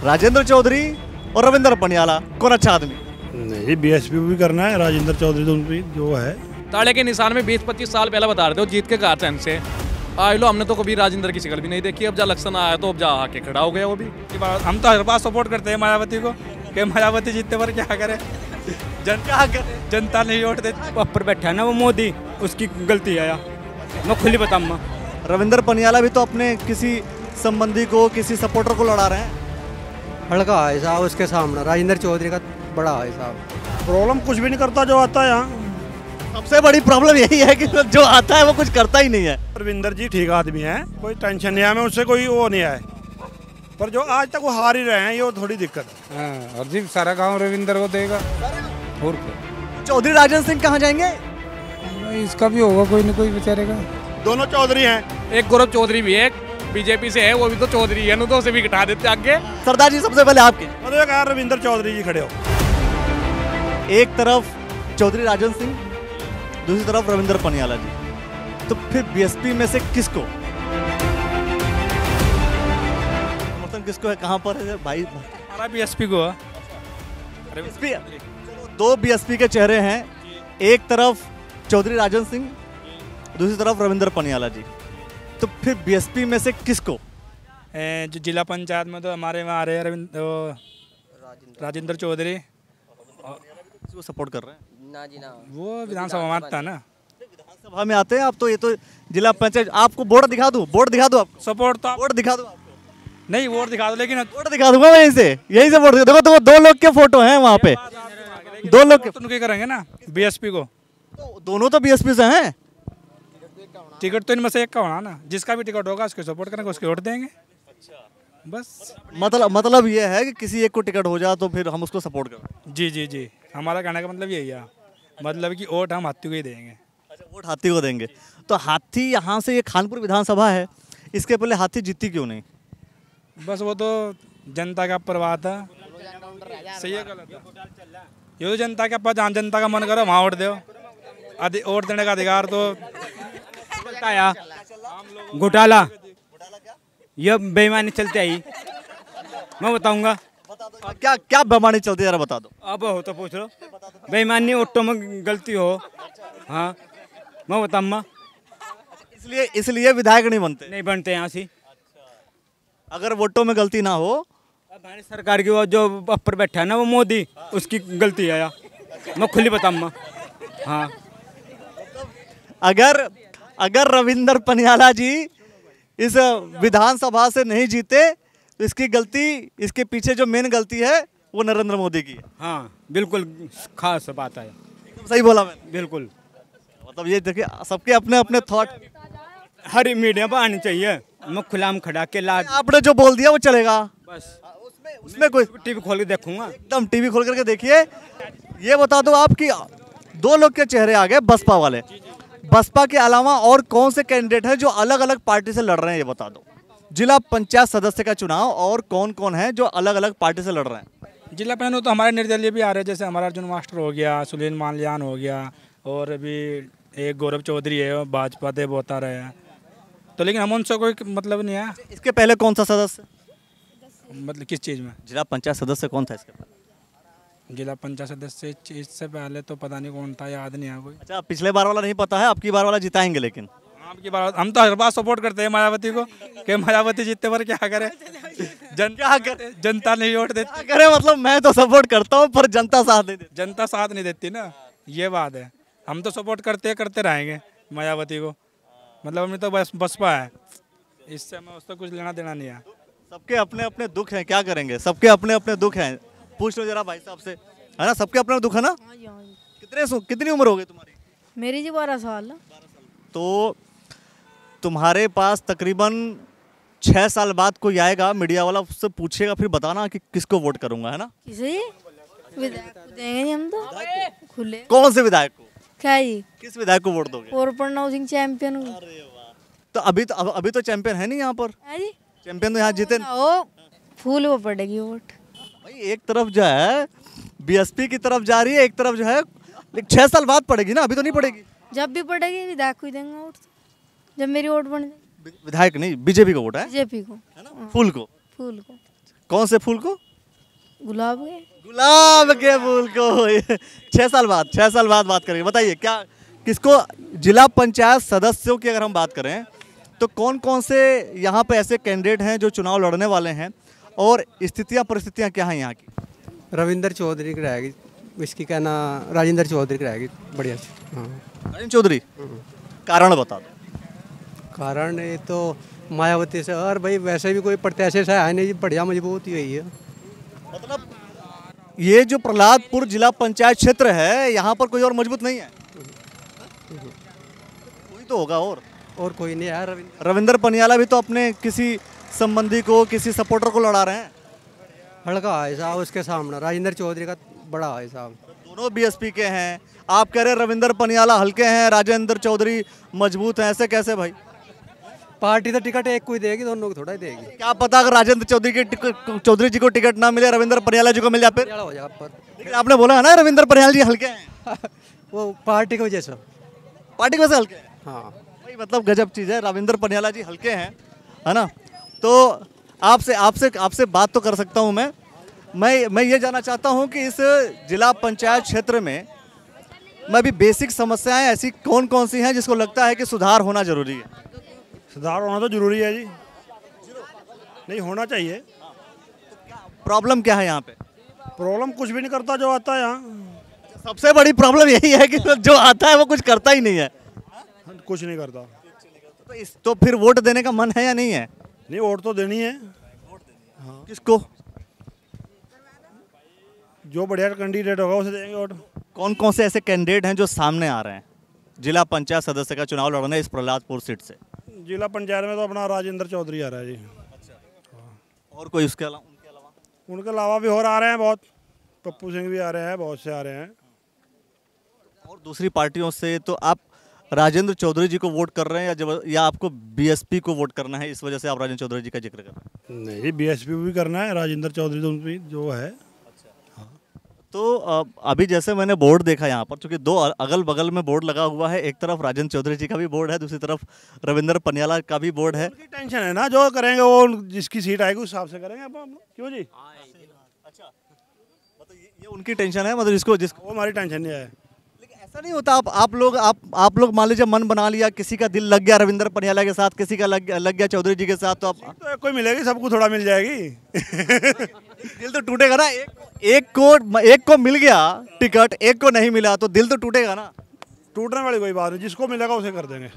राजेंद्र चौधरी और रविंद्र पनियाला, कौन अच्छा आदमी? नहीं, बीएसपी भी करना है, राजेंद्र चौधरी तो उनकी जो है ताले के निशान में 20-25 साल पहले बता रहे थे वो जीत के कारचन से आए लो। हमने तो कभी राजेंद्र की शक्ल भी नहीं देखी। अब जब इलेक्शन आया तो अब जा आके खड़ा हो गया वो भी। हम तो हर बार सपोर्ट करते हैं मायावती को कि मायावती जीतने पर क्या करे, जनता नहीं वोट देती। ऊपर बैठा है ना वो मोदी, उसकी गलती है यार, मैं खुली बताऊंगा। रविंद्र पनियाला भी तो अपने किसी संबंधी को, किसी सपोर्टर को लड़ा रहे हैं। हल्का है साहब उसके सामने, राजेंद्र चौधरी का बड़ा है साहब। प्रॉब्लम कुछ भी नहीं करता जो आता है यहाँ। सबसे बड़ी प्रॉब्लम यही है कि जो आता है वो कुछ करता ही नहीं है। रविंदर जी ठीक आदमी है, कोई टेंशन नहीं है, हमें उससे कोई वो नहीं है, पर जो आज तक वो हार ही रहे हैं ये थोड़ी दिक्कत है। और जी सारा गांव रविंदर को देगा और चौधरी राजन सिंह कहाँ जाएंगे? इसका भी होगा कोई न कोई बेचारे का। दोनों चौधरी हैं। एक गौरव चौधरी भी है, बीजेपी से है, वो भी तो चौधरी है, तो उसे भी घटा देते आगे। सरदार जी सबसे पहले आपके मतलब यार रविंदर चौधरी जी खड़े हो। एक तरफ चौधरी राजन सिंह, दूसरी तरफ रविंद्र पनियाला जी, तो फिर बीएसपी में से किसको समर्थन, किसको है, कहां पर है भाई? हमारा बीएसपी को है। बीएसपी, दो बीएसपी के चेहरे हैं, एक तरफ चौधरी राजन सिंह, दूसरी तरफ रविंद्र पनियाला जी, तो फिर बीएसपी में से किसको? जो जिला पंचायत में तो हमारे वहाँ आ रहे हैं राजेंद्र चौधरी, किसको सपोर्ट कर रहे हैं? ना जी ना, वो विधानसभा में आता है ना। विधानसभा में आते हैं आप तो, ये तो जिला पंचायत। आपको बोर्ड दिखा दूं? बोर्ड दिखा दूं आपको? सपोर्ट तो बोर्ड दिखा दूं आपको? नहीं, वोट दिखा दो, लेकिन बोर्ड दिखा दूंगा मैं, यहीं से बोर्ड दिखा। देखो तो दो लोग के फोटो हैं वहाँ पे, दो लोग के। उनके करेंगे ना बीएसपी को, तो दोनों तो बीएसपी से हैं। टिकट तो इनमें से एक का होना ना, जिसका भी टिकट होगा उसको सपोर्ट करेंगे, उसके वोट देंगे बस। मतलब ये है कि किसी एक को टिकट हो जाए तो फिर हम उसको सपोर्ट करें। जी जी जी, हमारा कहने का मतलब यही है, मतलब कि वोट हम हाथी को ही देंगे। अच्छा, वोट हाथी को देंगे। तो हाथी यहाँ से, ये खानपुर विधानसभा है, इसके पहले हाथी जीती क्यों नहीं? बस वो तो जनता का ऊपर बात है, सही है गलत है, ये तो जनता के ऊपर, जहाँ जनता का मन करो वहाँ वोट दो। वोट देने का अधिकार तो घोटाला, ये बेईमानी चलते आई, मैं बताऊंगा। क्या क्या बेईमानी चलती है, जरा बता दो। अब हो तो पूछ लो, बेईमानी ऑटो में गलती हो, हाँ मैं बताऊंगा। इसलिए विधायक नहीं बनते? नहीं बनते यहाँ से। अगर वोटों में गलती ना हो, हमारी सरकार की वो जो ऊपर बैठा है ना वो मोदी, उसकी गलती है यार, मैं खुली बताऊंगा। हाँ, अगर रविंद्र पनियाला जी इस विधानसभा से नहीं जीते तो इसकी गलती, इसके पीछे जो मेन गलती है वो नरेंद्र मोदी की है। हाँ बिल्कुल, खास बात है, सही बोला मैंने? बिल्कुल। मतलब ये देखिए, सबके अपने अपने थॉट हर मीडिया पर आनी चाहिए, मैं खुलाम खड़ा के ला। आपने जो बोल दिया वो चलेगा बस, उसमें कोई टीवी खोल के देखूंगा, एकदम टीवी खोल करके देखिए। ये बता दो आपकी, दो लोग के चेहरे आ गए बसपा वाले, बसपा के अलावा और कौन से कैंडिडेट हैं जो अलग अलग पार्टी से लड़ रहे हैं, ये बता दो। जिला पंचायत सदस्य का चुनाव, और कौन कौन है जो अलग अलग पार्टी से लड़ रहे हैं? जिला पंचायत तो हमारे निर्दलीय भी आ रहे हैं, जैसे हमारा अर्जुन मास्टर हो गया, सुनील माल्यान हो गया, और अभी एक गौरव चौधरी है, भाजपा से वो आ रहे हैं, तो लेकिन हम उनसे कोई मतलब नहीं है। इसके पहले कौन सा सदस्य, मतलब किस चीज़ में? जिला पंचायत सदस्य कौन था इसके पहले? जिला पंचायत सदस्य इससे पहले तो पता नहीं कौन था, याद नहीं है कोई। अच्छा, पिछले बार वाला नहीं पता है, अब की बार वाला जिताएंगे। लेकिन आपकी बार हम तो हर बार सपोर्ट करते हैं मायावती को कि मायावती जीतने पर क्या करे, जनता नहीं वोट देती। करे मतलब मैं तो सपोर्ट करता हूँ पर जनता साथ नहीं देती। जनता साथ नहीं देती ना, ये बात है। हम तो सपोर्ट करते रहेंगे मायावती को, मतलब हमें तो बस बसपा है, इससे हमें उससे कुछ लेना देना नहीं है। सबके अपने अपने दुख हैं, क्या करेंगे, सबके अपने अपने दुख हैं। पूछ लो जरा भाई साहब से, है ना, सबके अपने दुख है ना। कितनी उम्र हो गई तुम्हारी? मेरी जी 12 साल। तो तुम्हारे पास तकरीबन 6 साल बाद कोई आएगा मीडिया वाला, उससे पूछेगा, फिर बताना कि किसको वोट करूंगा, है ना। किसे? विधायक को देंगे नहीं हम तो, खुले। कौन से विधायक को? क्या ही, किस विधायक को वोट दोगे? पोरपन्ना सिंह चैंपियन को। तो अभी तो चैंपियन है नहीं यहाँ पर। चैंपियन तो यहाँ जीते फूल वो पड़ेगी वोट। भाई एक तरफ जो है बीएसपी की तरफ जा रही है, एक तरफ जो है, लेकिन 6 साल बाद पड़ेगी ना, अभी तो नहीं पड़ेगी। जब भी पड़ेगी विधायक को ही देंगे वोट, जब मेरी वोट बन जाएगी। विधायक नहीं, बीजेपी को वोट है, बीजेपी को, है ना, फूल को। फूल को। कौन से फूल को? गुलाब के। गुलाब के फूल को। 6 साल बाद बात करेंगे। बताइए क्या किसको, जिला पंचायत सदस्यों की अगर हम बात करें तो कौन कौन से यहाँ पे ऐसे कैंडिडेट हैं जो चुनाव लड़ने वाले हैं और स्थितियाँ परिस्थितियाँ क्या हैं यहाँ की? रविंदर चौधरी की रहेगी, इसकी कहना राजेंद्र चौधरी की रहेगी बढ़िया से। हाँ राजेंद्र चौधरी, कारण बता दो। कारण ये तो मायावती से, और भाई वैसे भी कोई प्रत्याशी से है नहीं, बढ़िया मजबूत ही हुई है। मतलब ये जो प्रहलादपुर जिला पंचायत क्षेत्र है यहाँ पर कोई और मजबूत नहीं है? कोई तो होगा और कोई नहीं है। रविंदर पनियाला भी तो अपने किसी संबंधी को, किसी सपोर्टर को लड़ा रहे हैं। हल्का है साहब उसके सामने, राजेंद्र चौधरी का बड़ा है साहब। दोनों बीएसपी के हैं, आप कह रहे हैं रविंदर पनियाला हल्के हैं, राजेंद्र चौधरी मजबूत हैं, ऐसे कैसे भाई? पार्टी तो टिकट एक को ही देगी, दोनों को थोड़ा ही देगी। क्या पता अगर राजेंद्र चौधरी जी को टिकट ना मिले, रविंद्र पनियाला जी को मिल जाए फिर हो जाएगा पर। लेकिन आपने बोला है ना रविंद्र पनियाला जी हल्के हैं। वो पार्टी की वजह से। पार्टी की वजह से हल्के हैं? हाँ भाई मतलब गजब चीज़ है, रविंद्र पनियाला जी हल्के हैं, है ना? तो आपसे आपसे आपसे बात तो कर सकता हूँ मैं ये जानना चाहता हूँ कि इस जिला पंचायत क्षेत्र में अभी बेसिक समस्याएं ऐसी कौन कौन सी हैं जिसको लगता है कि सुधार होना जरूरी है? सुधार होना तो जरूरी है जी, नहीं होना चाहिए। प्रॉब्लम क्या है यहाँ पे? प्रॉब्लम कुछ भी नहीं करता जो आता है यहाँ। सबसे बड़ी प्रॉब्लम यही है कि जो आता है वो कुछ करता ही नहीं है। कुछ नहीं करता। तो फिर वोट देने का मन है या नहीं है? नहीं, वोट तो देनी है। हाँ। किसको? जो बढ़िया कैंडिडेट होगा उसे देंगे वोट। कौन कौन से ऐसे कैंडिडेट हैं जो सामने आ रहे हैं जिला पंचायत सदस्य का चुनाव लड़ने इस प्रहलादपुर सीट से? जिला पंचायत में तो अपना राजेंद्र चौधरी आ रहा है जी। और कोई उसके अलावा? उनके अलावा भी और आ रहे हैं बहुत, पप्पू सिंह भी आ रहे हैं, बहुत से आ रहे हैं। और दूसरी पार्टियों से तो आप राजेंद्र चौधरी जी को वोट कर रहे हैं या आपको बीएसपी को वोट करना है, इस वजह से आप राजेंद्र चौधरी जी का जिक्र कर रहे हैं? नहीं, बीएसपी भी करना है, राजेंद्र चौधरी तो भी जो है। तो अभी जैसे मैंने बोर्ड देखा यहाँ पर, चूंकि दो अगल बगल में बोर्ड लगा हुआ है, एक तरफ राजेंद्र चौधरी जी का भी बोर्ड है, दूसरी तरफ रविंद्र पनियाला का भी बोर्ड है। टेंशन है ना, जो करेंगे वो जिसकी सीट आएगी उस हिसाब से करेंगे अपन। क्यों जी? अच्छा, मतलब ये उनकी टेंशन है, मतलब जिसको वो हमारी टेंशन नहीं है। लेकिन ऐसा नहीं होता, आप लोग मान लीजिए मन बना लिया, किसी का दिल लग गया रविंद्र पनियाला के साथ, किसी का लग गया चौधरी जी के साथ, तो आप तो कोई मिलेगी, सबको थोड़ा मिल जाएगी। दिल तो टूटेगा ना। एक को मिल गया टिकट, एक को नहीं मिला तो दिल तो टूटेगा ना। टूटने वाली कोई बात नहीं, जिसको मिलेगा उसे कर देंगे।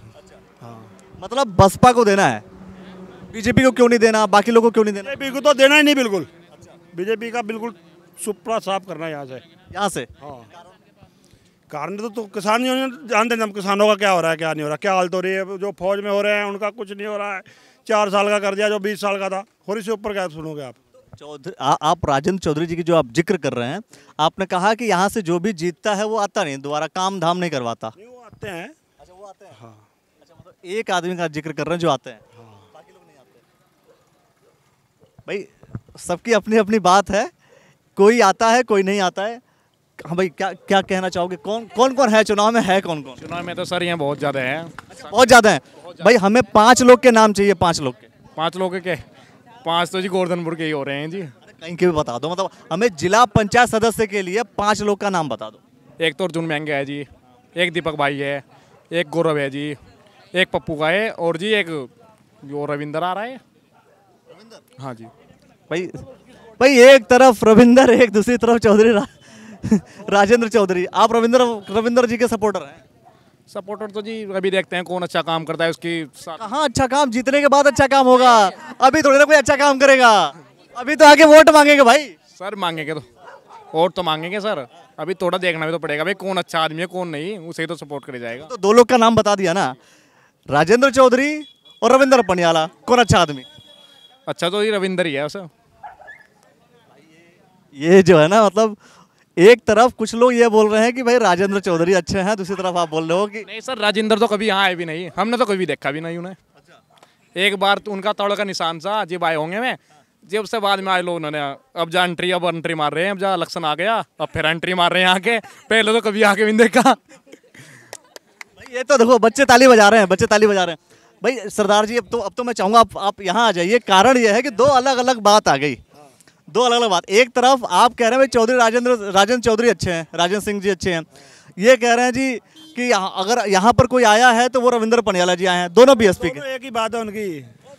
हाँ, मतलब बसपा को देना है, बीजेपी को क्यों नहीं देना, बाकी लोगों को क्यों नहीं देना? बीजेपी को तो देना ही नहीं बिल्कुल। बीजेपी का बिल्कुल सुपड़ा साफ करना है यहाँ से। हाँ, कारण तो किसान जानते हैं हम, किसानों का क्या हो रहा है, क्या नहीं हो रहा, क्या हालत हो रही है। जो फौज में हो रहे हैं उनका कुछ नहीं हो रहा है। 4 साल का कर दिया जो 20 साल का था, और इससे ऊपर क्या सुनोगे आप? आप राजेंद्र चौधरी जी की जो आप जिक्र कर रहे हैं, आपने कहा कि यहाँ से जो भी जीतता है वो आता नहीं, दोबारा काम धाम नहीं करवाता। नहीं, वो आते हैं। अच्छा, वो आते हैं। हाँ। अच्छा, मतलब एक आदमी का जिक्र कर रहे हैं जो आते हैं। हाँ। बाकी लोग नहीं आते। भाई सबकी अपनी अपनी बात है, कोई आता है कोई नहीं आता है। हाँ भाई, क्या कहना चाहोगे? कौन है चुनाव में, है कौन? चुनाव में तो सर यहाँ बहुत ज़्यादा है। बहुत ज़्यादा है भाई, हमें 5 लोग के नाम चाहिए। 5 लोग के। 5 लोग के 5 तो जी गोवर्धनपुर के ही हो रहे हैं जी। कहीं के भी बता दो, मतलब हमें जिला पंचायत सदस्य के लिए 5 लोग का नाम बता दो। एक तो अर्जुन महंगे है जी, एक दीपक भाई है, एक गौरव है जी, एक पप्पू का है, और जी एक जो रविंदर आ रहा है। हाँ जी भाई एक तरफ रविंदर, एक दूसरी तरफ चौधरी राजेंद्र चौधरी। आप रविंदर जी के सपोर्टर हैं? सपोर्टर तो जी अभी देखते हैं कौन अच्छा काम करता है उसकी। कहाँ अच्छा काम? जीतने के बाद अच्छा काम होगा, अभी थोड़ी ना कोई अच्छा काम करेगा। अभी तो आगे वोट मांगेंगे भाई। सर मांगेंगे तो वोट तो मांगेंगे सर, अभी थोड़ा देखना भी तो पड़ेगा भाई कौन अच्छा आदमी है कौन नहीं, उसे तो सपोर्ट करे जाएगा। तो 2 लोग का नाम बता दिया ना, राजेंद्र चौधरी और रविंद्र पनियाला, कौन अच्छा आदमी? अच्छा तो ये रविंदर ही है सर। ये जो है ना, मतलब एक तरफ कुछ लोग ये बोल रहे हैं कि भाई राजेंद्र चौधरी अच्छे हैं, दूसरी तरफ आप बोल रहे हो कि नहीं सर, राजेंद्र तो कभी यहाँ आए भी नहीं, हमने तो कभी देखा भी नहीं उन्हें। एक बार तो उनका तौड़ का निशान था जब आए होंगे मैं, जब उससे बाद में आए लोग उन्होंने अब जा एंट्री मार रहे हैं, अब जा इलेक्शन आ गया अब फिर एंट्री मार रहे हैं आके, पहले तो कभी आके भी नहीं देखा। ये तो देखो बच्चे ताली बजा रहे हैं, भाई सरदार जी। अब तो मैं चाहूँगा आप यहाँ आ जाइए। कारण ये है कि 2 अलग अलग बात आ गई। दो अलग अलग बात। एक तरफ आप कह रहे हैं भाई चौधरी राजेंद्र चौधरी अच्छे हैं, राजेंद्र सिंह जी अच्छे हैं। ये कह रहे हैं जी कि अगर यहाँ पर कोई आया है तो वो रविंद्र पनियाला जी आए हैं, दोनों बीएसपी के। एक ही बात है उनकी,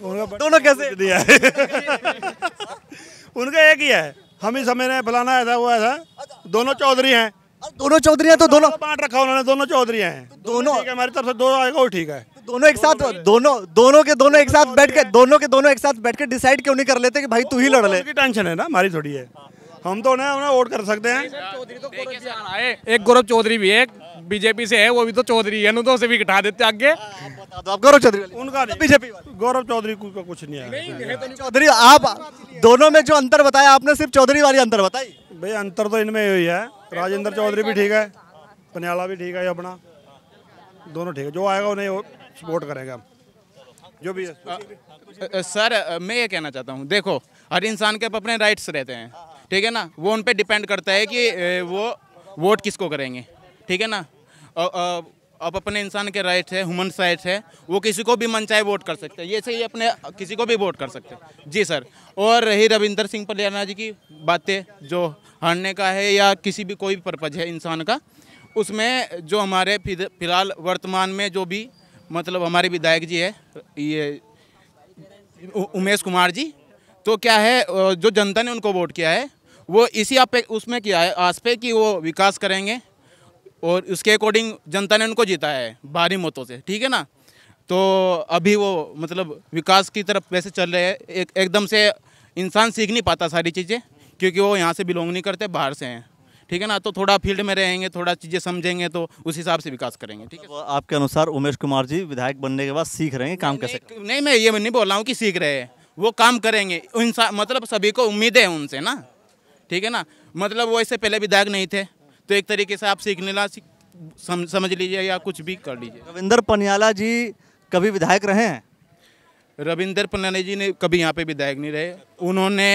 दोनों कैसे दिया है उनका एक ही है, हम ही समझ रहे हैं फलाना ऐसा वो ऐसा, दोनों चौधरी हैं। दोनों चौधरी हैं तो दोनों बांट रखा उन्होंने, दोनों चौधरी हैं। दोनों ठीक है, हमारी तरफ से दो आएगा वो ठीक है। दोनों एक साथ, दोनों के एक साथ बैठ के दोनों एक साथ बैठ के डिसाइड क्यों नहीं कर लेते कि भाई तू ही लड़ ले? उनकी टेंशन है ना, हमारी थोड़ी है। हम तो उन्हें वोट कर सकते हैं। एक गौरव चौधरी भी है, बीजेपी से है, वो भी तो चौधरी है, तो उसे भी घटा देते आगे। आप गौरव चौधरी उनका बीजेपी गौरव चौधरी का कुछ नहीं है। चौधरी आप दोनों में जो अंतर बताया आपने, सिर्फ चौधरी वाली अंतर बताई भाई। अंतर तो इनमें यही है, राजेंद्र चौधरी भी ठीक है, पनियाला भी ठीक है, अपना दोनों ठीक है। जो आएगा उन्हें सपोर्ट करेंगे हम, जो भी है। सर मैं ये कहना चाहता हूँ, देखो हर इंसान के अपने राइट्स रहते हैं, ठीक है ना। वो उन पे डिपेंड करता है कि वो वोट किसको करेंगे, ठीक है ना। अब अपने इंसान के राइट है, ह्यूमन राइट्स है, वो किसी को भी मन चाहे वोट कर सकते हैं, ये सही अपने किसी को भी वोट कर सकते हैं जी सर। और रही रविंदर सिंह पनियाला जी की बातें, जो हारने का है या किसी भी कोई भी पर्पज है इंसान का, उसमें जो हमारे फिलहाल वर्तमान में जो भी मतलब हमारे विधायक जी है, ये उमेश कुमार जी, तो क्या है जो जनता ने उनको वोट किया है वो इसी उसमें किया है आस पे कि वो विकास करेंगे, और उसके अकॉर्डिंग जनता ने उनको जीता है भारी मतों से, ठीक है ना। तो अभी वो मतलब विकास की तरफ वैसे चल रहे हैं। एकदम से इंसान सीख नहीं पाता सारी चीज़ें, क्योंकि वो यहाँ से बिलोंग नहीं करते, बाहर से हैं, ठीक है ना। तो थोड़ा फील्ड में रहेंगे, थोड़ा चीज़ें समझेंगे, तो उस हिसाब से विकास करेंगे, ठीक है। तो आपके अनुसार उमेश कुमार जी विधायक बनने के बाद सीख रहे हैं काम कैसे? नहीं, मैं ये नहीं बोल रहा हूँ कि सीख रहे हैं, वो काम करेंगे। इंसान मतलब सभी को उम्मीदें हैं उनसे ना, ठीक है ना। मतलब वो इससे पहले विधायक नहीं थे, तो एक तरीके से आप सीखने ला समझ लीजिए या कुछ भी कर लीजिए। रविंदर पनियाला जी कभी विधायक रहे हैं? रविंदर पनियाला जी ने कभी यहाँ पे विधायक नहीं रहे। उन्होंने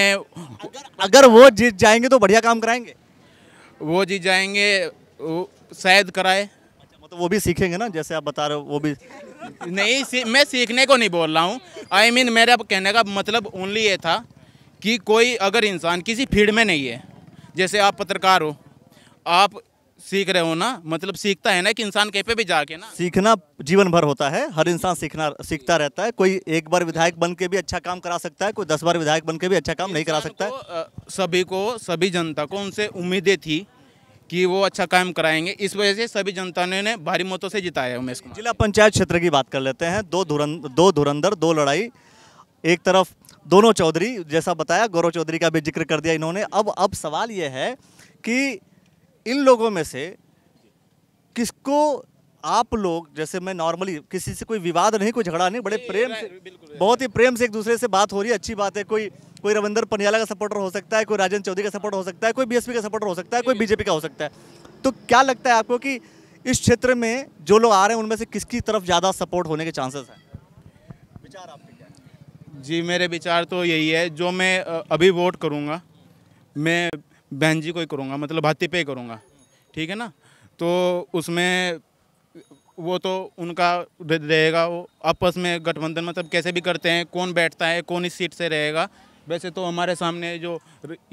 अगर वो जीत जाएंगे तो बढ़िया काम कराएंगे? वो जीत जाएंगे, शायद कराए। मतलब वो भी सीखेंगे ना, जैसे आप बता रहे हो वो भी नहीं मैं सीखने को नहीं बोल रहा हूँ। I mean, मेरा कहने का मतलब ओनली ये था कि कोई अगर इंसान किसी फील्ड में नहीं है, जैसे आप पत्रकार हो, आप सीख रहे हो ना, मतलब सीखता है ना कि इंसान कहीं पे भी जाके ना, सीखना जीवन भर होता है, हर इंसान सीखता रहता है। कोई एक बार विधायक बन के भी अच्छा काम करा सकता है, कोई 10 बार विधायक बन के भी अच्छा काम नहीं करा सकता है। सभी जनता को उनसे उम्मीदें थी कि वो अच्छा काम कराएंगे, इस वजह से सभी जनता ने भारी मतों से जिताया है उमेश कुमार। जिला पंचायत क्षेत्र की बात कर लेते हैं। दो धुरंधर, दो लड़ाई। एक तरफ दोनों चौधरी, जैसा बताया, गौरव चौधरी का भी जिक्र कर दिया इन्होंने। अब सवाल ये है कि इन लोगों में से किसको आप लोग, जैसे मैं नॉर्मली किसी से कोई विवाद नहीं, कोई झगड़ा नहीं, बड़े प्रेम से, बहुत ही प्रेम से एक दूसरे से बात हो रही है, अच्छी बात है। कोई रविंदर पनियाला का सपोर्टर हो सकता है, कोई राजेंद्र चौधरी का सपोर्टर हो सकता है, कोई बीएसपी का सपोर्टर हो सकता है, कोई बीजेपी का हो सकता है। तो क्या लगता है आपको कि इस क्षेत्र में जो लोग आ रहे हैं उनमें से किसकी तरफ ज़्यादा सपोर्ट होने के चांसेस हैं? विचार आपके क्या है? जी मेरे विचार तो यही है, जो मैं अभी वोट करूँगा, मैं बहन जी को ही करूँगा, मतलब भाती पे ही करूँगा, ठीक है ना। तो उसमें वो तो उनका रहेगा, वो आपस में गठबंधन मतलब कैसे भी करते हैं, कौन बैठता है, कौन इस सीट से रहेगा। वैसे तो हमारे सामने जो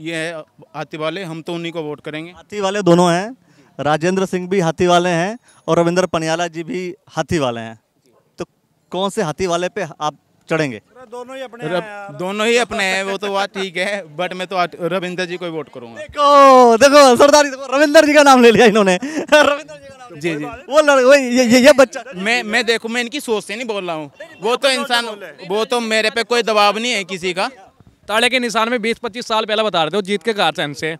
ये है हाथी वाले, हम तो उन्हीं को वोट करेंगे। हाथी वाले दोनों हैं, राजेंद्र सिंह भी हाथी वाले हैं और रविंदर पनियाला जी भी हाथी वाले हैं। तो कौन से हाथी वाले पे आप चढ़ेंगे? दोनों ही अपने हैं, वो तो बात ठीक है, बट मैं तो रविंदर जी को ही वोट करूंगा। देखो सरदारी, देखो रविंदर जी का नाम ले लिया इन्होंने। रविंदर जी का नाम, जी वो ये बच्चा, मैं देखो, मैं इनकी सोच से नहीं बोल रहा हूँ, वो तो इंसान, वो तो मेरे पे कोई दबाव नहीं है किसी का। ताले के निशान में 20-25 साल पहले बता रहे थे, वो जीत के कारचन से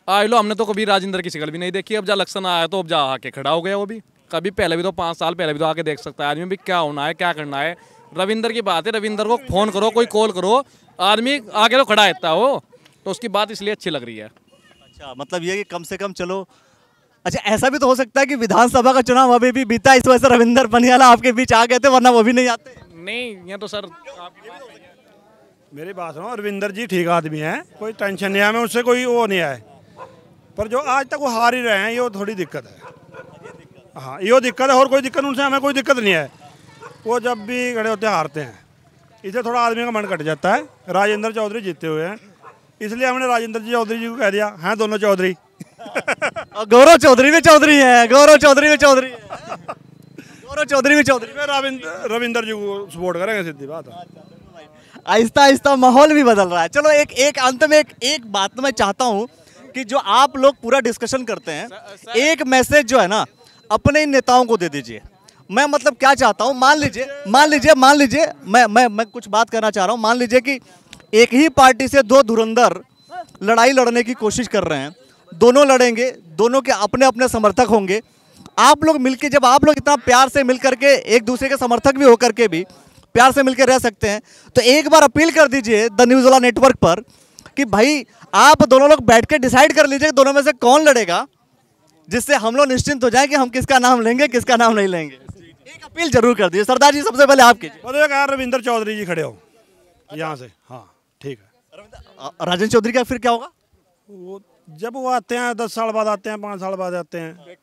आ लो। हमने तो कभी राजेंद्र की शिकल भी नहीं देखी। अब जब इलेक्शन आया तो अब जा आके खड़ा हो गया। वो भी कभी पहले भी तो 5 साल पहले भी तो आके देख सकता है आदमी भी क्या होना है, क्या करना है। रविंदर की बात है, रविंदर को फोन करो, कोई कॉल करो, आदमी आके तो खड़ा रहता हो, तो उसकी बात इसलिए अच्छी लग रही है। अच्छा, मतलब ये कि कम से कम चलो। अच्छा, ऐसा भी तो हो सकता है कि विधानसभा का चुनाव अभी भी बीता, इस वजह से रविंदर पनियाला आपके बीच आ गए थे, वरना वो भी नहीं आते। नहीं, ये तो सर मेरी बात सुनो, रविंदर जी ठीक आदमी हैं, कोई टेंशन नहीं है, हमें उससे कोई वो नहीं है। पर जो आज तक वो हार ही रहे हैं, ये थोड़ी दिक्कत है। हाँ, ये दिक्कत है, और कोई दिक्कत उनसे हमें कोई दिक्कत नहीं है। वो जब भी खड़े होते हैं हारते हैं, इससे थोड़ा आदमी का मन कट जाता है। राजेंद्र चौधरी जीते हुए हैं, इसलिए हमने राजेंद्र जी चौधरी जी को कह दिया, हैं दोनों चौधरी। और गौरव चौधरी भी चौधरी है, गौरव चौधरी भी चौधरी है, गौरव चौधरी भी चौधरी। रविंदर जी को सपोर्ट करेंगे, सीधी बात है। आहिस्ता आहिस्ता माहौल भी बदल रहा है। चलो एक अंत में एक बात मैं चाहता हूँ कि जो आप लोग पूरा डिस्कशन करते हैं, एक मैसेज जो है ना अपने इन नेताओं को दे दीजिए। मैं मतलब क्या चाहता हूँ, मान लीजिए मैं कुछ बात करना चाह रहा हूँ। मान लीजिए कि एक ही पार्टी से दो धुरंधर लड़ाई लड़ने की कोशिश कर रहे हैं, दोनों लड़ेंगे, दोनों के अपने अपने समर्थक होंगे। आप लोग मिलके, जब आप लोग इतना प्यार से मिल करके एक दूसरे के समर्थक भी होकर के भी प्यार से मिलकर रह सकते हैं, तो एक बार अपील कर दीजिए द न्यूज़ वाला नेटवर्क पर कि भाई आप दोनों लोग बैठ के डिसाइड कर लीजिए दोनों में से कौन लड़ेगा, जिससे हम लोग निश्चिंत हो जाए कि हम किसका नाम लेंगे, किसका नाम नहीं लेंगे। एक अपील जरूर कर दीजिए। सरदार जी सबसे पहले आप कीजिए। रविंद्र चौधरी जी खड़े हो यहाँ से। हाँ ठीक है। राजेंद्र चौधरी का फिर क्या होगा? वो जब वो आते हैं 10 साल बाद आते हैं, 5 साल बाद आते हैं,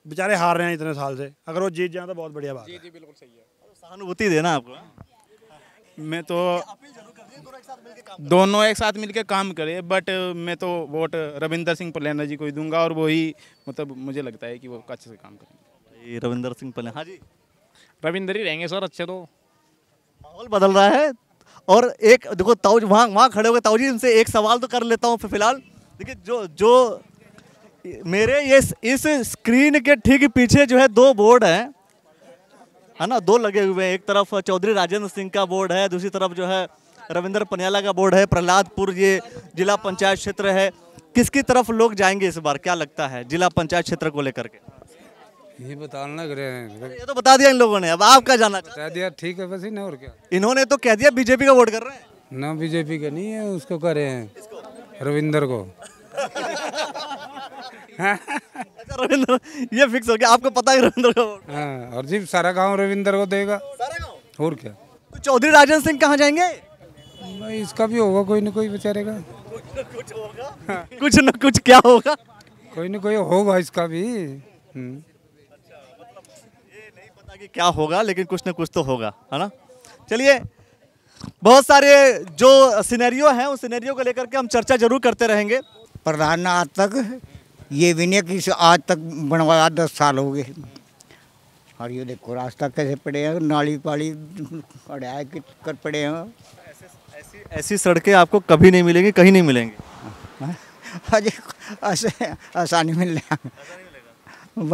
बेचारे हार रहे हैं इतने साल से। अगर वो जीत जाए तो बहुत बढ़िया बात है। जी बिल्कुल सही है। सहानुभूति देना आपको। मैं तो दोनों एक साथ मिलकर काम करे, बट मैं तो वोट रविंदर सिंह पलेना जी को ही दूंगा, और वही मतलब मुझे लगता है कि वो अच्छे से काम करेंगे। रविंदर सिंह पलेना। हाँ जी, रविंदर ही रहेंगे सर अच्छे। तो माहौल बदल रहा है। और एक देखो ताऊ वहाँ खड़े हो गए। ताऊ जी इनसे एक सवाल तो कर लेता हूँ फिलहाल। देखिए जो मेरे ये इस स्क्रीन के ठीक पीछे जो है 2 बोर्ड है ना, 2 लगे हुए हैं। एक तरफ चौधरी राजेंद्र सिंह का बोर्ड है, दूसरी तरफ जो है रविंद्र पनियाला का बोर्ड है। प्रहलादपुर ये जिला पंचायत क्षेत्र है। किसकी तरफ लोग जाएंगे इस बार, क्या लगता है जिला पंचायत क्षेत्र को लेकर के? ये बताना लग रहे हैं। ये तो बता दिया इन लोगों ने, अब आप क्या जानना चाहते हैं? बता दिया, ठीक है बस ही ना, और क्या। इन्होंने तो कह दिया बीजेपी का वोट कर रहे हैं। ना बीजेपी का नहीं है, उसको कर रहे हैं, रविंदर को। अच्छा रविंद्र, ये फिक्स हो गया, आपको पता है रविंद्र का वोट। हाँ, और जी सारा गांव रविंदर को देगा, सारा गांव। और क्या। तो चौधरी राजेंद्र सिंह कहाँ जाएंगे? भाई इसका भी होगा कोई न कोई बेचारे का। कुछ होगा, कुछ न कुछ क्या होगा, कोई न कोई होगा इसका भी। कि क्या होगा, लेकिन कुछ ना कुछ तो होगा, है ना। चलिए, बहुत सारे जो सिनेरियो हैं उस सिनेरियो को लेकर के हम चर्चा जरूर करते रहेंगे। प्रधान आज तक ये भी नहीं कि आज तक बनवाया, 10 साल हो गए। और ये देखो रास्ता कैसे पड़े हैं, नाली पाली पड़े हैं, कर पड़े हैं। ऐसी सड़कें आपको कभी नहीं मिलेंगी, कहीं नहीं मिलेंगी। अजय ऐसे आसानी मिल रहा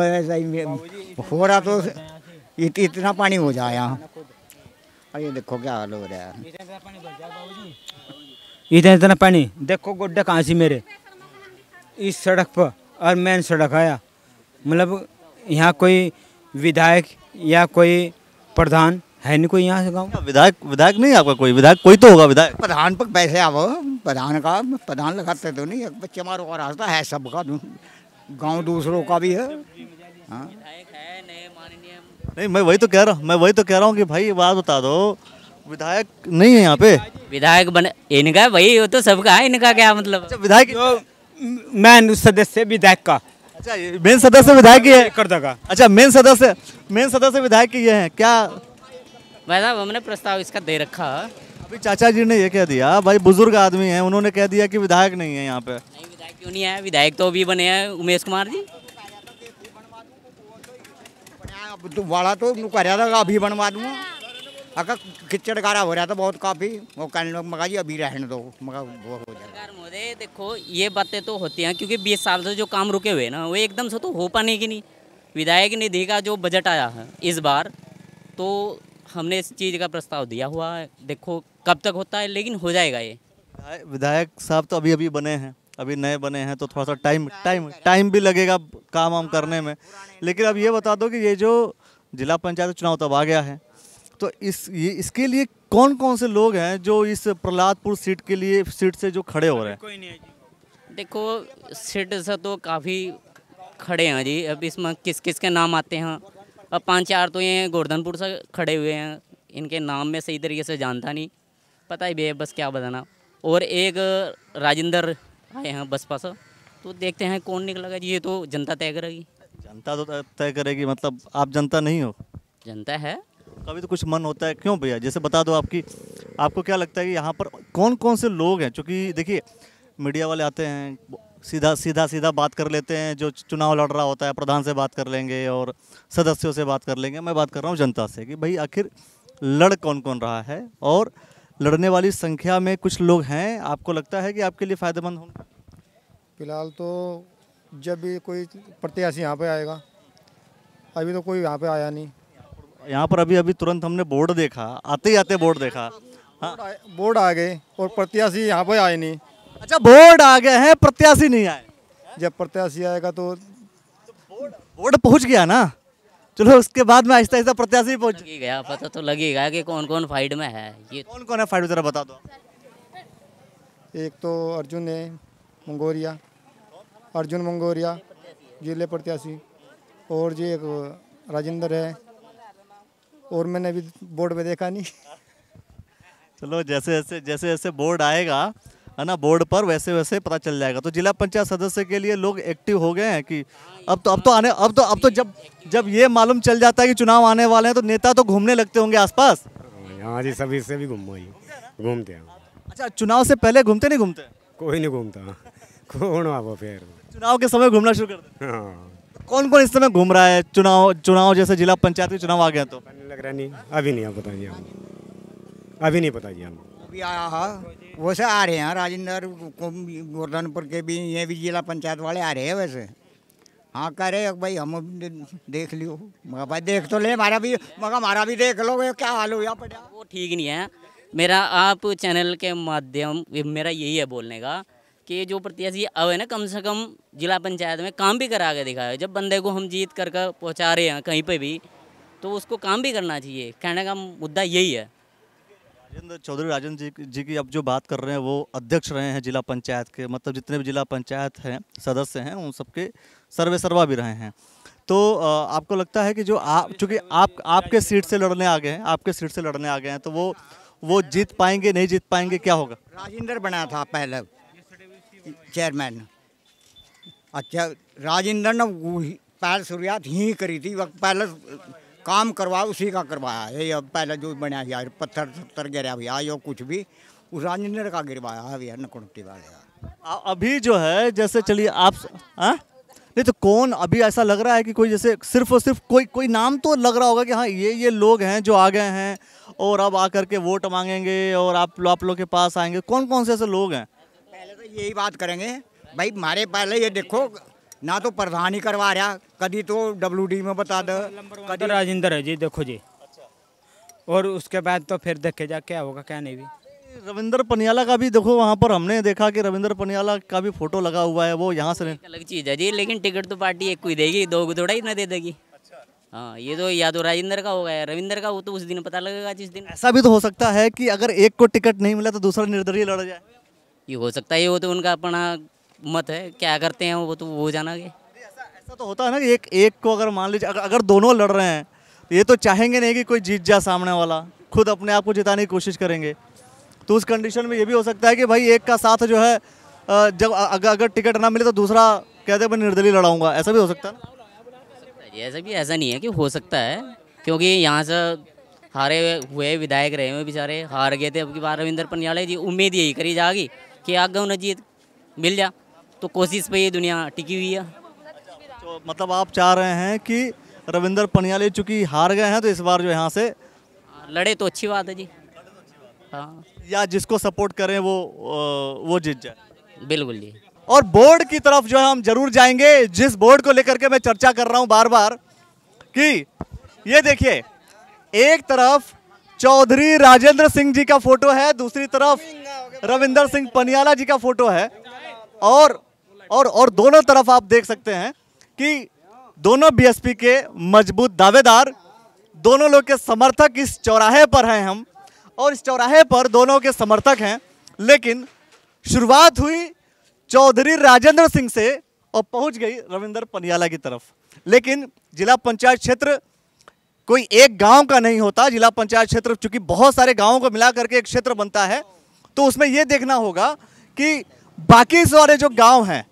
ऐसा ही हो रहा, तो इतना पानी हो जाए यहाँ। और ये देखो क्या हाल हो रहा है, इतना पानी देखो। गोड्डा कहाँ से मेरे इस सड़क पर, और मेन सड़क आया, मतलब यहाँ कोई विधायक या कोई प्रधान है नहीं कोई यहाँ से गाँव। विधायक नहीं आपका कोई? विधायक कोई तो होगा। विधायक प्रधान पर पैसे आवो, प्रधान लगाते तो नहीं। बच्चे मारो का रास्ता है सबका, गांव दूसरों का भी है। हाँ नहीं, मैं वही तो कह रहा हूँ कि भाई ये बात बता दो, विधायक नहीं है यहाँ पे। विधायक बने इनका, भाई वो तो सबका है, इनका क्या मतलब। अच्छा, विधायक मेन सदस्य विधायक का। अच्छा, मेन सदस्य विधायक ही है करदा का। अच्छा, मेन सदस्य विधायक ही है क्या? भाई साहब हमने प्रस्ताव इसका दे रखा। अभी चाचा जी ने ये कह दिया, भाई बुजुर्ग आदमी हैं, उन्होंने कह दिया कि विधायक नहीं है यहाँ पे। नहीं, विधायक क्यों नहीं है? विधायक तो अभी बने हैं उमेश कुमार जी। वाला तो कह रहा था अभी बनवा दूंगा। अगर किचड़ गारा हो रहा था बहुत काफी, वो कहने लोग मगा जी अभी रहने दो, मगा वो हो जाएगा। महोदय देखो ये बातें तो होती हैं, क्योंकि 20 साल से जो काम रुके हुए ना, वो एकदम से तो हो पाने की नहीं। विधायक निधि का जो बजट आया है इस बार, तो हमने इस चीज़ का प्रस्ताव दिया हुआ है। देखो कब तक होता है, लेकिन हो जाएगा ये। विधायक साहब तो अभी बने हैं, अभी नए बने हैं, तो थोड़ा सा टाइम भी लगेगा काम वाम करने में। लेकिन अब ये बता दो कि ये जो जिला पंचायत चुनाव तब आ गया है, तो इसके लिए कौन कौन से लोग हैं जो इस प्रहलादपुर सीट से जो खड़े हो रहे हैं? कोई नहीं है जी। देखो सीट से तो काफ़ी खड़े हैं जी। अब इसमें किस किस के नाम आते हैं, अब 5-4 तो ये गोवर्धनपुर से खड़े हुए हैं, इनके नाम में सही तरीके से जानता नहीं, पता ही भी है बस क्या बताना। और एक राजेंद्र आए हैं बसपा से, तो देखते हैं कौन निकलेगा जी। ये तो जनता तय करेगी। जनता तो तय करेगी, मतलब आप जनता नहीं हो? जनता है। कभी तो कुछ मन होता है, क्यों भैया? जैसे बता दो आपको क्या लगता है कि यहाँ पर कौन कौन से लोग हैं? क्योंकि देखिए मीडिया वाले आते हैं, सीधा बात कर लेते हैं, जो चुनाव लड़ रहा होता है प्रधान से बात कर लेंगे और सदस्यों से बात कर लेंगे। मैं बात कर रहा हूँ जनता से कि भाई आखिर लड़ कौन कौन रहा है और लड़ने वाली संख्या में कुछ लोग हैं, आपको लगता है कि आपके लिए फ़ायदेमंद होंगे? फिलहाल तो जब भी कोई प्रत्याशी यहाँ पे आएगा, अभी तो कोई यहाँ पे आया नहीं। यहाँ पर अभी तुरंत हमने बोर्ड देखा, आते ही आते बोर्ड देखा। हाँ, बोर्ड आ गए और प्रत्याशी यहाँ पे आए नहीं। अच्छा, बोर्ड आ गए हैं, प्रत्याशी नहीं आए। जब प्रत्याशी आएगा तो बोर्ड पहुँच गया ना, चलो उसके बाद में आहिस्ता आहिस्ता प्रत्याशी पहुँच गया। पता तो लगेगा कि कौन कौन फाइट में है। ये कौन कौन है फाइट में, जरा बता दो। एक तो अर्जुन है मंगोरिया, अर्जुन मंगोरिया जिले प्रत्याशी, और जी एक राजेंद्र है, और मैंने अभी बोर्ड पे देखा नहीं। चलो जैसे जैसे बोर्ड आएगा है ना, बोर्ड पर वैसे वैसे पता चल जाएगा। तो जिला पंचायत सदस्य के लिए लोग एक्टिव हो गए हैं कि अब तो जब ये मालूम चल जाता है कि चुनाव आने वाले हैं तो नेता तो घूमने लगते होंगे आसपास। हाँ जी, सभी से भी घूमते हैं। अच्छा, चुनाव से पहले घूमते नहीं घूमते? कोई नहीं घूमता, कौन आ वो फिर चुनाव के समय घूमना शुरू कर देते। हाँ। कौन कौन इस समय घूम रहा है? चुनाव जैसे जिला पंचायत के चुनाव आ गए तो लग रहा नहीं, अभी नहीं पता जी, अभी नहीं पता जी। हम अभी आया है, वैसे आ रहे हैं राजेंद्र गोवर्धनपुर के भी, ये भी जिला पंचायत वाले आ रहे हैं वैसे। हाँ, कह रहे भाई हम देख लियो। मगर भाई देख तो ले, हमारा भी देख लो, क्या हाल हो यहाँ पर। वो ठीक नहीं है। मेरा आप चैनल के माध्यम मेरा यही है बोलने का कि जो प्रत्याशी अब है ना, कम से कम जिला पंचायत में काम भी करा के दिखाए। जब बंदे को हम जीत कर पहुँचा रहे हैं कहीं पे भी, तो उसको काम भी करना चाहिए। कहने का मुद्दा यही है। राजेंद्र चौधरी जी की अब जो बात कर रहे हैं वो अध्यक्ष रहे हैं जिला पंचायत के, मतलब जितने भी जिला पंचायत हैं सदस्य हैं उन सबके सर्वे सर्वा भी रहे हैं। तो आपको लगता है कि जो चूँकि आपके सीट से लड़ने आ गए हैं, तो वो जीत पाएंगे, नहीं जीत पाएंगे, क्या होगा? राजेंद्र बना था पहले चेयरमैन। अच्छा, राजेंद्र ने पहले शुरुआत ही करी थी, पहले काम करवा उसी का करवाया। ये अब पहले जो बनाया गया पत्थर गिरा भैया, यो कुछ भी उस राजेंद्र का गिरवाया है भैया, नकुटी वाले। अभी जो है जैसे चलिए आप नहीं तो कौन अभी ऐसा लग रहा है कि कोई जैसे सिर्फ और सिर्फ कोई नाम तो लग रहा होगा कि हाँ ये लोग हैं जो आ गए हैं और अब आकर के वोट मांगेंगे और आप लोग के पास आएंगे। कौन कौन से ऐसे लोग हैं? पहले तो यही बात करेंगे भाई, हमारे पहले ये देखो ना, तो प्रधान ही करवा रहा, कभी तो WD में बता दो, कभी राजेंद्र है जी, देखो जी। और उसके बाद तो फिर देखे जा क्या होगा क्या नहीं भी। रविंद्र पनियाला का भी देखो, वहाँ पर हमने देखा कि रविंद्र पनियाला का भी फोटो लगा हुआ है, वो यहाँ से अलग चीज़ है जी, लेकिन टिकट तो पार्टी एक को ही देगी, दो को थोड़ा ही ना दे देगी। हाँ, ये तो या तो राजेंद्र का होगा या रविंद्र का, वो तो उस दिन पता लगेगा जिस दिन। ऐसा भी तो हो सकता है कि अगर एक को टिकट नहीं मिला तो दूसरा निर्दलीय लड़ जाए। ये हो सकता है, वो तो उनका अपना मत है, क्या करते हैं वो तो वो जाना। ऐसा तो होता है ना कि एक को अगर मान लीजिए अगर दोनों लड़ रहे हैं, ये तो चाहेंगे नहीं कि कोई जीत जाए सामने वाला, खुद अपने आप को जिताने की कोशिश करेंगे। तो उस कंडीशन में ये भी हो सकता है कि भाई एक का साथ जो है, जब अगर टिकट ना मिले तो दूसरा कहते मैं निर्दलीय लड़ाऊंगा, ऐसा भी हो सकता है ना? ऐसा भी ऐसा नहीं है कि हो सकता है, क्योंकि यहाँ से हारे हुए विधायक रहे हुए बेचारे हार गए थे। अब की बार रविंद्र पनियाला जी, उम्मीद यही करी जाएगी कि आगे उन्हें जीत मिल जा, तो कोशिश पे ये दुनिया टिकी हुई है। तो मतलब आप चाह रहे हैं कि रविंद्र पनियाला चूँकि हार गए हैं तो इस बार जो यहाँ से लड़े तो अच्छी बात है जी। हाँ, या जिसको सपोर्ट करें वो जीत जाए। बिल्कुल जी। और बोर्ड की तरफ जो है हम जरूर जाएंगे, जिस बोर्ड को लेकर के मैं चर्चा कर रहा हूं बार बार कि ये देखिए, एक तरफ चौधरी राजेंद्र सिंह जी का फोटो है, दूसरी तरफ रविंदर सिंह पनियाला जी का फोटो है, और दोनों तरफ आप देख सकते हैं कि दोनों बीएसपी के मजबूत दावेदार, दोनों लोग के समर्थक इस चौराहे पर हैं हम, और इस चौराहे पर दोनों के समर्थक हैं। लेकिन शुरुआत हुई चौधरी राजेंद्र सिंह से और पहुंच गई रविंदर पनियाला की तरफ। लेकिन जिला पंचायत क्षेत्र कोई एक गांव का नहीं होता। जिला पंचायत क्षेत्र चूंकि बहुत सारे गांवों को मिला करके एक क्षेत्र बनता है, तो उसमें यह देखना होगा कि बाकी सारे जो गांव हैं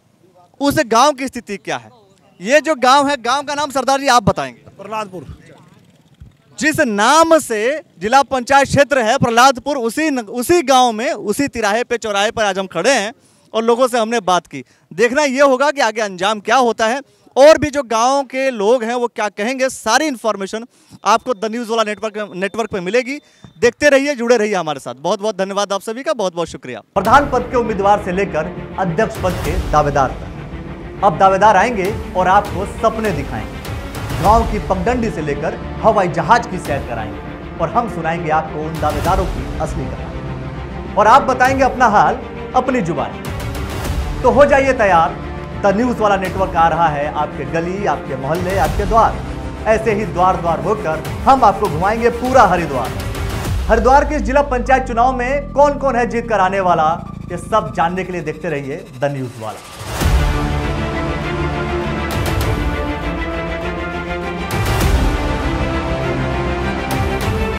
उस गांव की स्थिति क्या है। ये जो गांव है, गांव का नाम सरदार जी आप बताएंगे? प्रहलादपुर। जिस नाम से जिला पंचायत क्षेत्र है प्रहलादपुर, उसी गांव में, उसी तिराहे पे, चौराहे पर आज हम खड़े हैं और लोगों से हमने बात की। देखना ये होगा कि आगे अंजाम क्या होता है और भी जो गांव के लोग हैं वो क्या कहेंगे। सारी इंफॉर्मेशन आपको द न्यूज़ वाला नेटवर्क पे मिलेगी। देखते रहिए, जुड़े रहिए हमारे साथ। बहुत बहुत धन्यवाद आप सभी का, बहुत बहुत शुक्रिया। प्रधान पद के उम्मीदवार से लेकर अध्यक्ष पद के दावेदार तक, अब दावेदार आएंगे और आपको सपने दिखाएंगे। गांव की पगडंडी से लेकर हवाई जहाज की सैर कराएंगे और हम सुनाएंगे आपको उन दावेदारों की असली कहानी और आप बताएंगे अपना हाल अपनी जुबानी। तो हो जाइए तैयार, द न्यूज़ वाला नेटवर्क आ रहा है आपके गली, आपके मोहल्ले, आपके द्वार। ऐसे ही द्वार द्वार होकर हम आपको घुमाएंगे पूरा हरिद्वार। हरिद्वार के जिला पंचायत चुनाव में कौन कौन है जीत कर आने वाला, ये सब जानने के लिए देखते रहिए द न्यूज़ वाला।